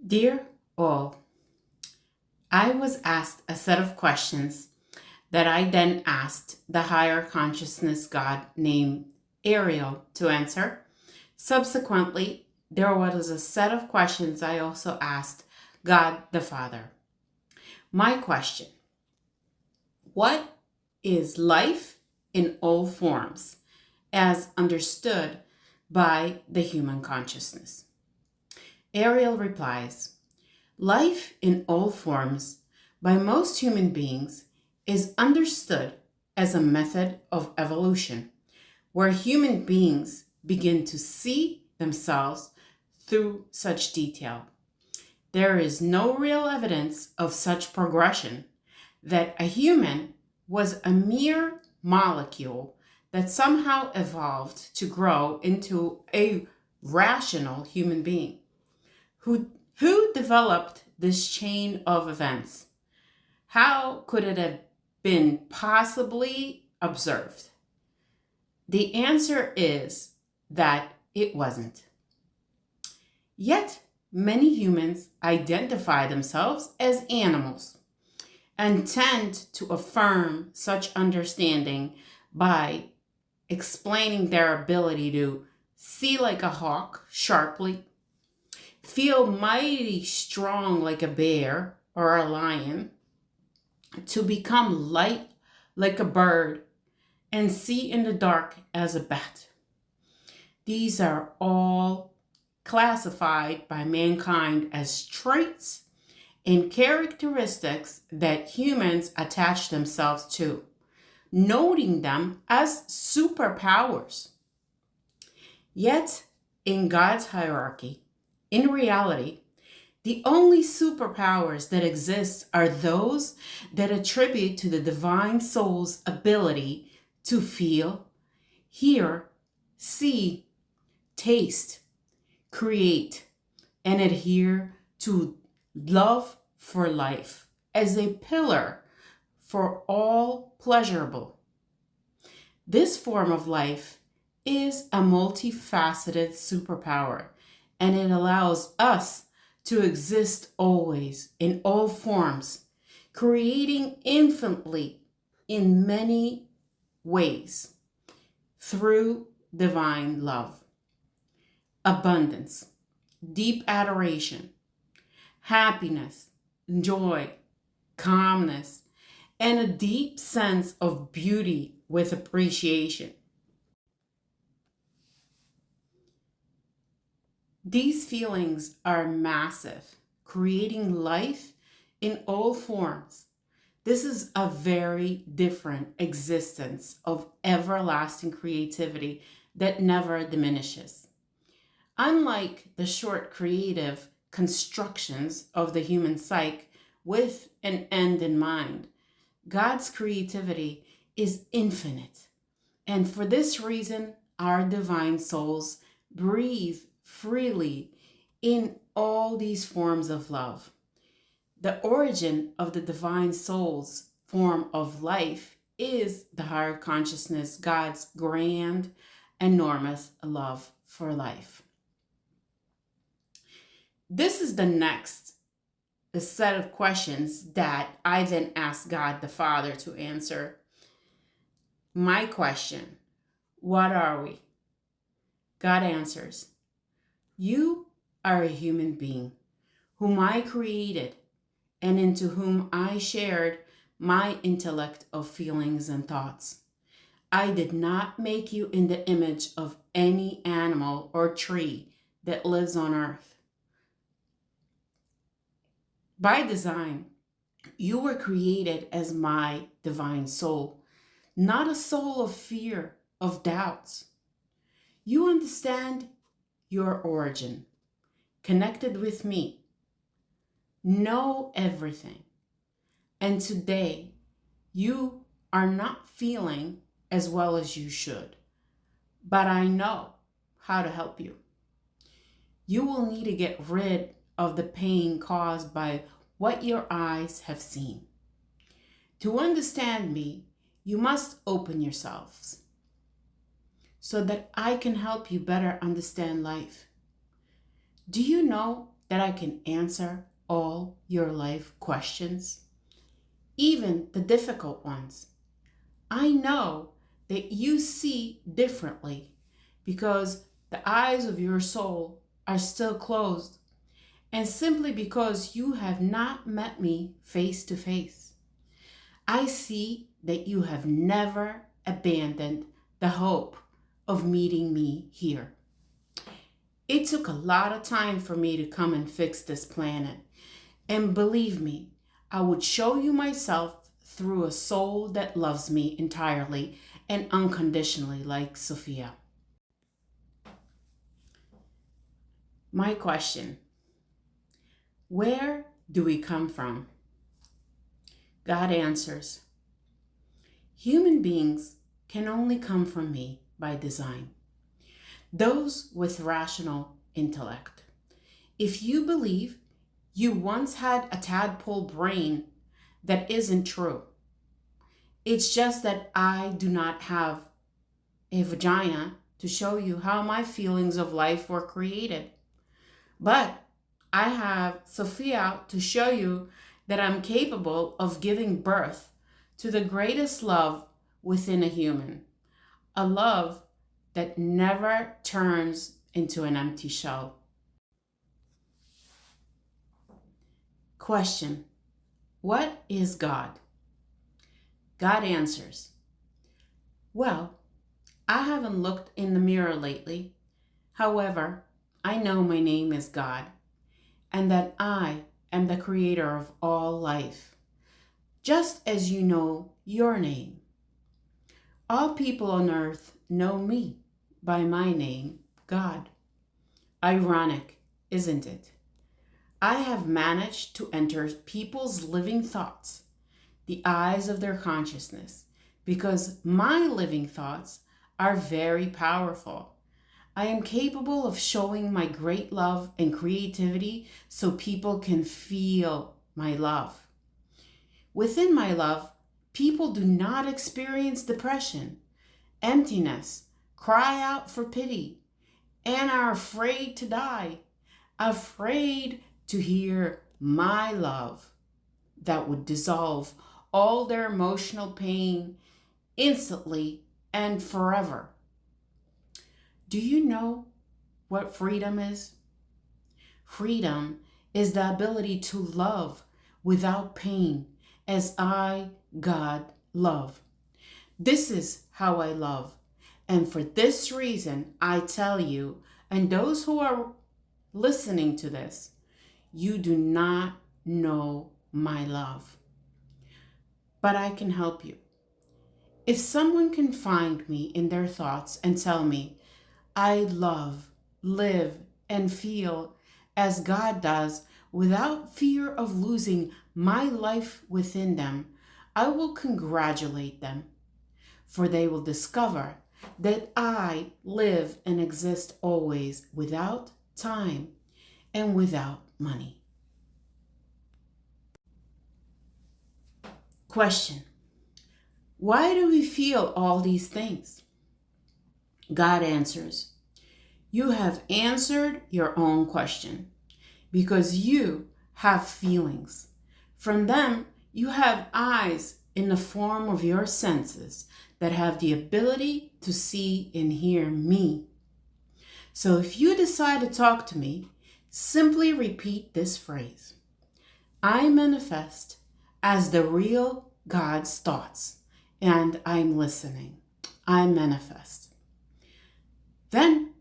Dear all, I was asked a set of questions that I then asked the higher consciousness God named Ariel to answer. Subsequently, there was a set of questions I also asked God the Father. My question: what is life in all forms as understood by the human consciousness? Ariel replies, life in all forms by most human beings is understood as a method of evolution, where human beings begin to see themselves through such detail. There is no real evidence of such progression, that a human was a mere molecule that somehow evolved to grow into a rational human being. Who developed this chain of events? How could it have been possibly observed? The answer is that it wasn't. Yet, many humans identify themselves as animals and tend to affirm such understanding by explaining their ability to see like a hawk sharply, feel mighty strong like a bear or a lion, to become light like a bird, and see in the dark as a bat. These are all classified by mankind as traits and characteristics that humans attach themselves to, noting them as superpowers. Yet, in God's hierarchy, in reality, the only superpowers that exist are those that attribute to the divine soul's ability to feel, hear, see, taste, create, and adhere to love for life as a pillar for all pleasurable. This form of life is a multifaceted superpower, and it allows us to exist always in all forms, creating infinitely in many ways through divine love, abundance, deep adoration, happiness, joy, calmness, and a deep sense of beauty with appreciation. These feelings are massive, creating life in all forms. This is a very different existence of everlasting creativity that never diminishes. Unlike the short creative constructions of the human psyche with an end in mind, God's creativity is infinite. And for this reason, our divine souls breathe freely in all these forms of love. The origin of the divine soul's form of life is the higher consciousness, God's grand, enormous love for life. This is the next set of questions that I then asked God the Father to answer. My question: what are we? God answers: you are a human being whom I created and into whom I shared my intellect of feelings and thoughts. I did not make you in the image of any animal or tree that lives on earth. By design, you were created as my divine soul, not a soul of fear, of doubts. You understand your origin, connected with me, know everything. And today, you are not feeling as well as you should, but I know how to help you. You will need to get rid of the pain caused by what your eyes have seen. To understand me, you must open yourselves so that I can help you better understand life. Do you know that I can answer all your life questions, even the difficult ones. I know that you see differently because the eyes of your soul are still closed, and simply because you have not met me face to face. I see that you have never abandoned the hope of meeting me here. It took a lot of time for me to come and fix this planet. And believe me, I would show you myself through a soul that loves me entirely and unconditionally, like Sophia. My question: where do we come from? God answers: human beings can only come from me by design. Those with rational intellect. If you believe you once had a tadpole brain, that isn't true. It's just that I do not have a vagina to show you how my feelings of life were created. But I have Sophia to show you that I'm capable of giving birth to the greatest love within a human, a love that never turns into an empty shell. Question: what is God? God answers: well, I haven't looked in the mirror lately. However, I know my name is God, and that I am the creator of all life, just as you know your name. All people on earth know me by my name, God. Ironic, isn't it? I have managed to enter people's living thoughts, the eyes of their consciousness, because my living thoughts are very powerful. I am capable of showing my great love and creativity so people can feel my love. Within my love, people do not experience depression, emptiness, cry out for pity, and are afraid to die, afraid to hear my love that would dissolve all their emotional pain instantly and forever. Do you know what freedom is? Freedom is the ability to love without pain as I, God, love. This is how I love. And for this reason, I tell you, and those who are listening to this, you do not know my love. But I can help you. If someone can find me in their thoughts and tell me, I love, live, and feel as God does without fear of losing my life within them, I will congratulate them, for they will discover that I live and exist always without time and without money. Question: why do we feel all these things? God answers: you have answered your own question because you have feelings. From them, you have eyes in the form of your senses that have the ability to see and hear me. So if you decide to talk to me, simply repeat this phrase: I manifest as the real God's thoughts, and I'm listening. I manifest. Then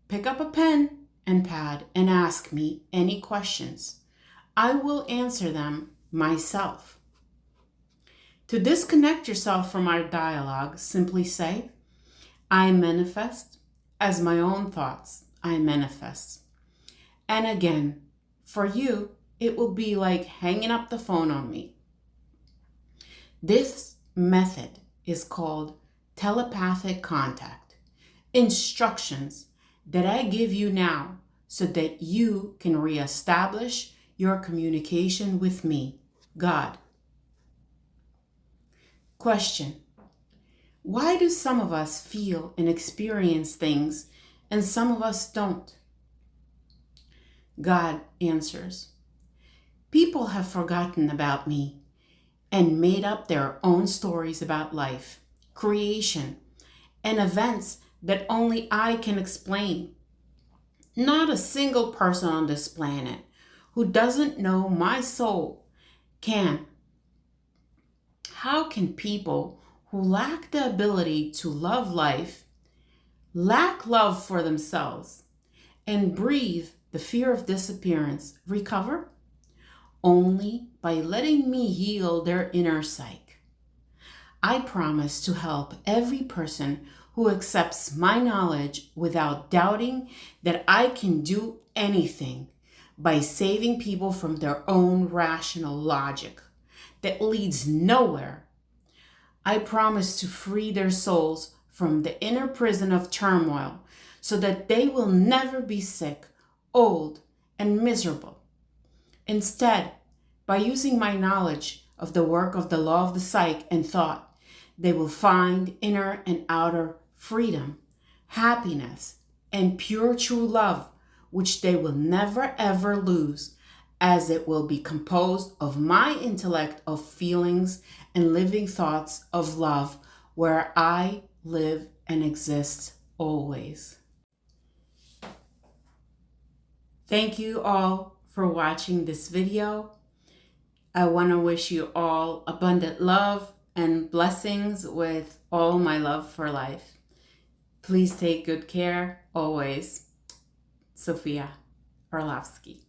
pick up a pen and pad and ask me any questions. I will answer them myself. To disconnect yourself from our dialogue, simply say, I manifest as my own thoughts. I manifest. And again, for you, it will be like hanging up the phone on me. This method is called telepathic contact. Instructions that I give you now so that you can reestablish your communication with me, God. Question: why do some of us feel and experience things and some of us don't? God answers, people have forgotten about me and made up their own stories about life, creation, and events that only I can explain. Not a single person on this planet who doesn't know my soul can. How can people who lack the ability to love life, lack love for themselves, and breathe the fear of disappearance recover? Only by letting me heal their inner psyche. I promise to help every person who accepts my knowledge without doubting that I can do anything by saving people from their own rational logic that leads nowhere. I promise to free their souls from the inner prison of turmoil so that they will never be sick, old, and miserable. Instead, by using my knowledge of the work of the law of the psyche and thought, they will find inner and outer freedom, happiness, and pure true love, which they will never ever lose, as it will be composed of my intellect of feelings and living thoughts of love, where I live and exist always. Thank you all for watching this video. I want to wish you all abundant love and blessings with all my love for life. Please take good care always. Sophia Orlovsky.